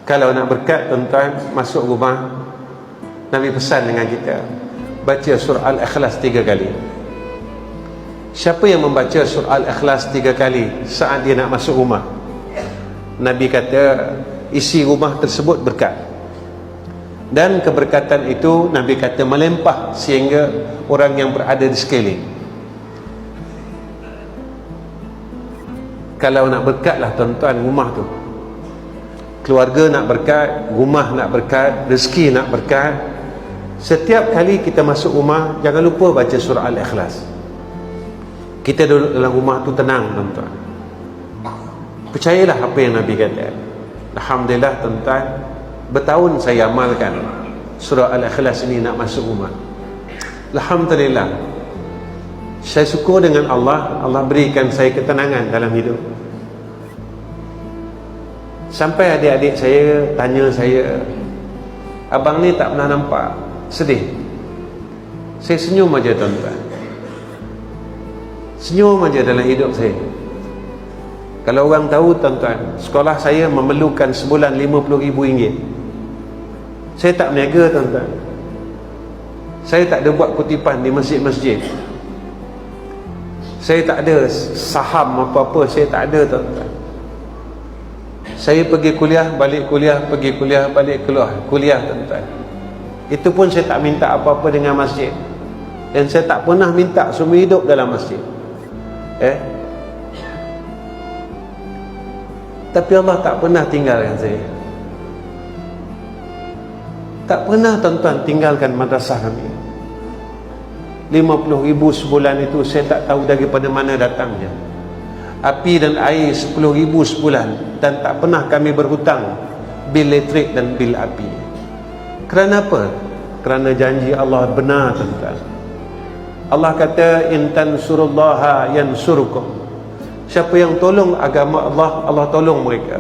Kalau nak berkat, tuan-tuan, masuk rumah, Nabi pesan dengan kita, baca surah Al-Ikhlas 3 kali. Siapa yang membaca surah Al-Ikhlas 3 kali saat dia nak masuk rumah, Nabi kata isi rumah tersebut berkat. Dan keberkatan itu Nabi kata melimpah sehingga orang yang berada di sekeliling. Kalau nak berkatlah tuan-tuan, rumah tu, keluarga nak berkat, rumah nak berkat, rezeki nak berkat. Setiap kali kita masuk rumah, jangan lupa baca surah Al-Ikhlas. Kita duduk dalam rumah tu tenang, tuan-tuan. Percayalah apa yang Nabi kata. Alhamdulillah, tuan-tuan, bertahun saya amalkan surah Al-Ikhlas ini nak masuk rumah. Alhamdulillah, saya syukur dengan Allah, Allah berikan saya ketenangan dalam hidup. Sampai adik-adik saya tanya saya, abang ni tak pernah nampak sedih. Saya senyum aja, tuan-tuan. Senyum aja dalam hidup saya. Kalau orang tahu, tuan-tuan, sekolah saya memerlukan sebulan RM50,000. Saya tak berniaga, tuan-tuan. Saya tak ada buat kutipan di masjid-masjid. Saya tak ada saham apa-apa, saya tak ada, tuan-tuan. Saya pergi kuliah, balik kuliah, pergi kuliah, balik keluar kuliah, tuan-tuan. Itu pun saya tak minta apa-apa dengan masjid. Dan saya tak pernah minta seumur hidup dalam masjid. Tapi Allah tak pernah tinggalkan saya. Tak pernah, tuan-tuan, tinggalkan madrasah kami. RM50,000 sebulan itu saya tak tahu daripada mana datangnya. Api dan air RM10,000 sebulan, dan tak pernah kami berhutang bil elektrik dan bil api. Kerana apa? Kerana janji Allah benar, tuan-tuan. Allah kata, in tansurullaha yansurukum. Siapa yang tolong agama Allah, Allah tolong mereka.